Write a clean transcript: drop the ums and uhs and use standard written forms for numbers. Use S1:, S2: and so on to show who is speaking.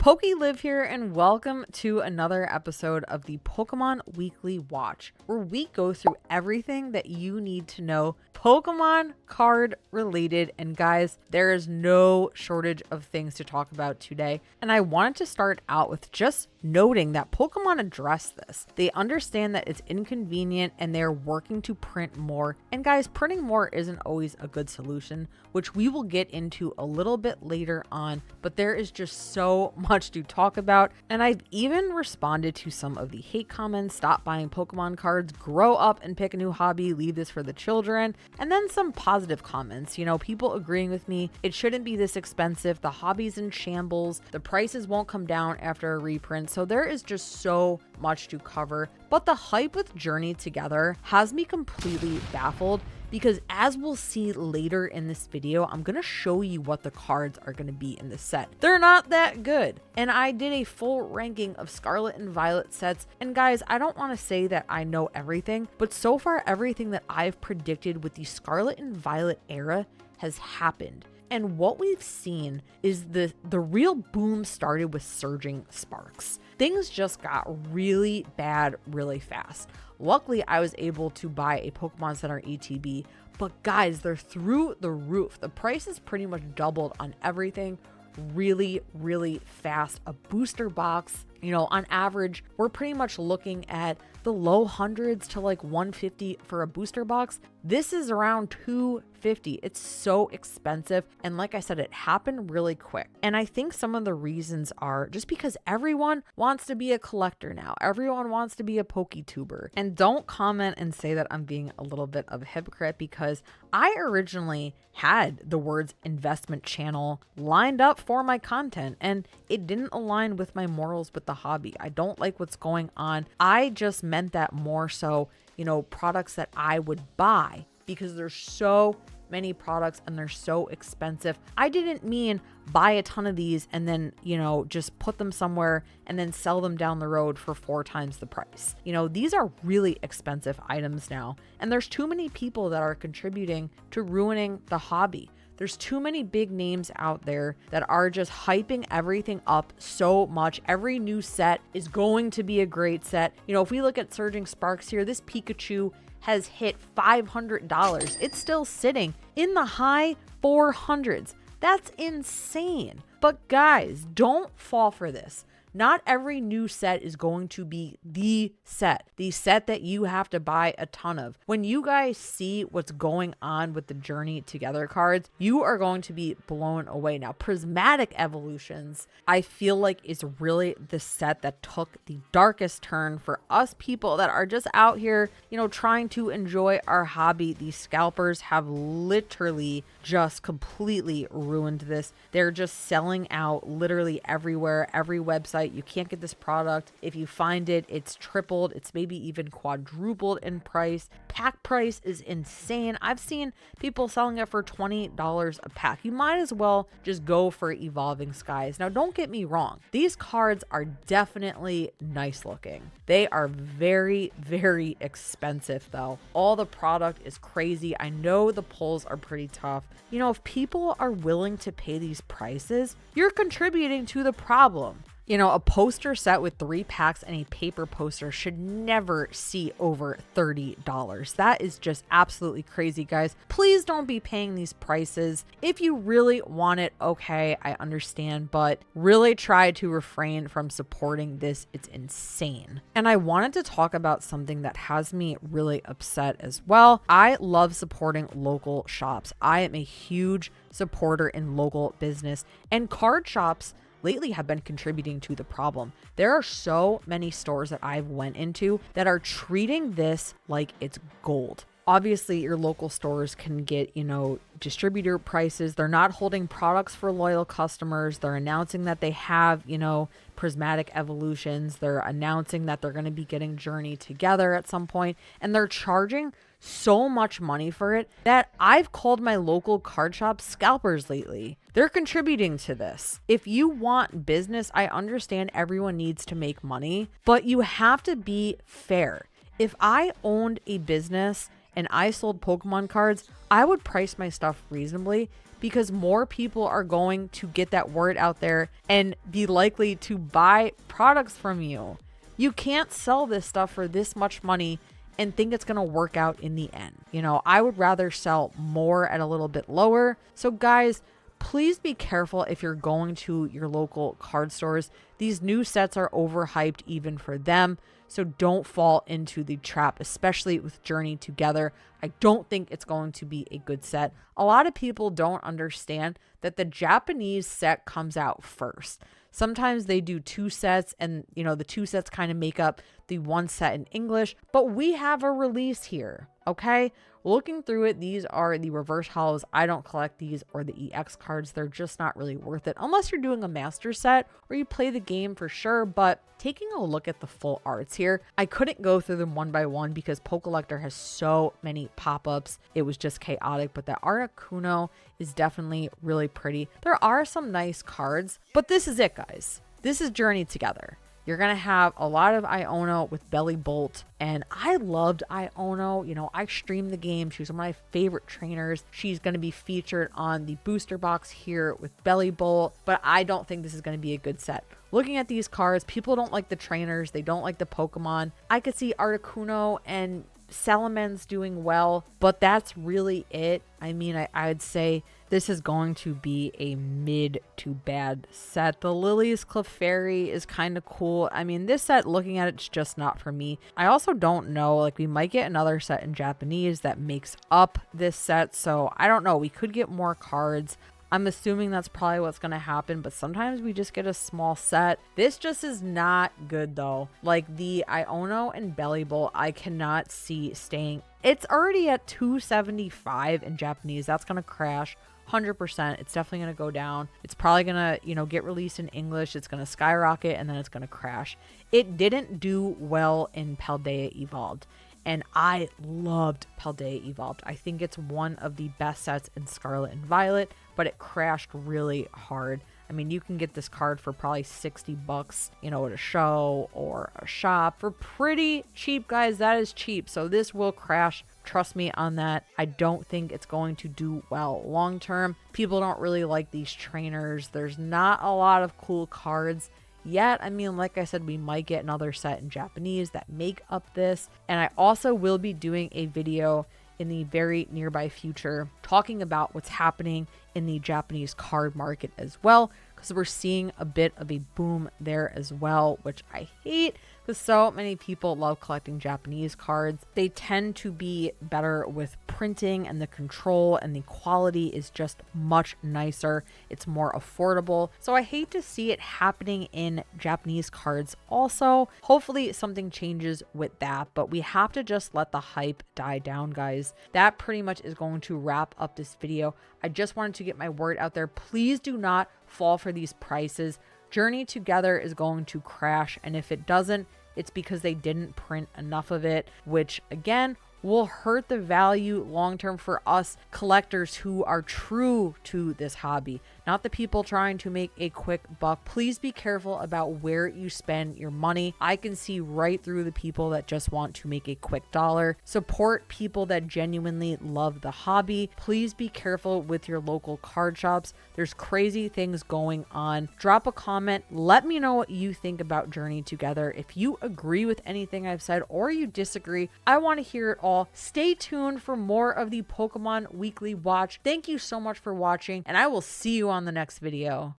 S1: PokeLive here, and welcome to another episode of the Pokemon Weekly Watch, where we go through everything that you need to know Pokemon card related. And guys, there is no shortage of things to talk about today. And I wanted to start out with just noting that Pokemon address this. They understand that it's inconvenient and they're working to print more. And guys, printing more isn't always a good solution, which we will get into a little bit later on, but there is just so much to talk about. And I've even responded to some of the hate comments: stop buying Pokemon cards, grow up and pick a new hobby, leave this for the children. And then some positive comments, people agreeing with me. It shouldn't be this expensive. The hobby's in shambles. The prices won't come down after a reprint. So there is just so much to cover. But the hype with Journey together has me completely baffled, because as we'll see later in this video, I'm going to show you what the cards are going to be in the set. They're not that good. And I did a full ranking of Scarlet and Violet sets. And guys, I don't want to say that I know everything, but so far everything that I've predicted with the Scarlet and Violet era has happened. And what we've seen is the real boom started with Surging Sparks. Things just got really bad really fast. Luckily, I was able to buy a Pokemon Center ETB, but guys, they're through the roof. The prices pretty much doubled on everything really, really fast. A booster box, on average, we're pretty much looking at the low hundreds to like 150 for a booster box. This is around 250. It's so expensive. And like I said, it happened really quick. And I think some of the reasons are just because everyone wants to be a collector now. Everyone wants to be a PokeTuber. And don't comment and say that I'm being a little bit of a hypocrite, because I originally had the words investment channel lined up for my content, and it didn't align with my morals with the hobby. I don't like what's going on. I just meant that more so, products that I would buy, because there's so many products and they're so expensive. I didn't mean buy a ton of these and then, just put them somewhere and then sell them down the road for 4 times the price. These are really expensive items now, and there's too many people that are contributing to ruining the hobby. There's too many big names out there that are just hyping everything up so much. Every new set is going to be a great set. If we look at Surging Sparks here, this Pikachu has hit $500. It's still sitting in the high 400s. That's insane. But guys, don't fall for this. Not every new set is going to be the set that you have to buy a ton of. When you guys see what's going on with the Journey Together cards, you are going to be blown away. Now, Prismatic Evolutions, I feel like, is really the set that took the darkest turn for us people that are just out here, trying to enjoy our hobby. These scalpers have literally just completely ruined this. They're just selling out literally everywhere, every website. You can't get this product. If you find it, it's tripled. It's maybe even quadrupled in price. Pack price is insane. I've seen people selling it for $20 a pack. You might as well just go for Evolving Skies. Now, don't get me wrong. These cards are definitely nice looking. They are very, very expensive though. All the product is crazy. I know the pulls are pretty tough. If people are willing to pay these prices, you're contributing to the problem. A poster set with 3 packs and a paper poster should never see over $30. That is just absolutely crazy, guys. Please don't be paying these prices. If you really want it, okay, I understand, but really try to refrain from supporting this. It's insane. And I wanted to talk about something that has me really upset as well. I love supporting local shops. I am a huge supporter in local business, and card shops lately have been contributing to the problem. There are so many stores that I've went into that are treating this like it's gold. Obviously, your local stores can get, distributor prices. They're not holding products for loyal customers. They're announcing that they have, Prismatic Evolutions. They're announcing that they're going to be getting Journey Together at some point, and they're charging so much money for it that I've called my local card shop scalpers lately. They're contributing to this. If you want business, I understand everyone needs to make money, but you have to be fair. If I owned a business and I sold Pokemon cards, I would price my stuff reasonably, because more people are going to get that word out there and be likely to buy products from you. You can't sell this stuff for this much money and think it's going to work out in the end. You know, I would rather sell more at a little bit lower. So guys, please be careful if you're going to your local card stores. These new sets are overhyped even for them. So don't fall into the trap, especially with Journey Together. I don't think it's going to be a good set. A lot of people don't understand that the Japanese set comes out first. Sometimes they do 2 sets and, you know, the 2 sets kind of make up the 1 set in English, but we have a release here, okay? Looking through it, these are the reverse holos. I don't collect these or the EX cards. They're just not really worth it unless you're doing a master set or you play the game for sure. But taking a look at the full arts here, I couldn't go through them one by one because Pokelector has so many pop-ups. It was just chaotic, but that Articuno is definitely really pretty. There are some nice cards, but this is it, guys. This is Journey Together. You're going to have a lot of Iono with Belly Bolt, and I loved Iono. You know, I streamed the game. She's one of my favorite trainers. She's going to be featured on the booster box here with Belly Bolt, but I don't think this is going to be a good set. Looking at these cards, people don't like the trainers. They don't like the Pokemon. I could see Articuno and Salamence doing well, but that's really it. I mean, I'd say this is going to be a mid to bad set. The Lily's Clefairy is kind of cool. I mean, this set, looking at it's just not for me. I also don't know, like we might get another set in Japanese that makes up this set. So I don't know. We could get more cards. I'm assuming that's probably what's going to happen, but sometimes we just get a small set. This just is not good though. Like the Iono and Belly Bolt, I cannot see staying. It's already at 275 in Japanese. That's going to crash 100%. It's definitely going to go down. It's probably going to, you know, get released in English. It's going to skyrocket and then it's going to crash. It didn't do well in Paldea Evolved. And I loved Paldea Evolved. I think it's one of the best sets in Scarlet and Violet, but it crashed really hard. I mean, you can get this card for probably $60, you know, at a show or a shop for pretty cheap, guys. That is cheap. So this will crash. Trust me on that. I don't think it's going to do well long term. People don't really like these trainers. There's not a lot of cool cards yet. I mean, like I said, we might get another set in Japanese that make up this. And I also will be doing a video in the very nearby future talking about what's happening in the Japanese card market as well, because we're seeing a bit of a boom there as well, which I hate because so many people love collecting Japanese cards. They tend to be better with printing and the control, and the quality is just much nicer. It's more affordable. So I hate to see it happening in Japanese cards also. Hopefully something changes with that, but we have to just let the hype die down, guys. That pretty much is going to wrap up this video. I just wanted to get my word out there. Please do not fall for these prices. Journey Together is going to crash, and if it doesn't, it's because they didn't print enough of it, which again will hurt the value long term for us collectors who are true to this hobby, not the people trying to make a quick buck. Please be careful about where you spend your money. I can see right through the people that just want to make a quick dollar. Support people that genuinely love the hobby. Please be careful with your local card shops. There's crazy things going on. Drop a comment. Let me know what you think about Journey Together. If you agree with anything I've said or you disagree, I want to hear it all. Stay tuned for more of the Pokemon Weekly Watch. Thank you so much for watching, and I will see you on the next video.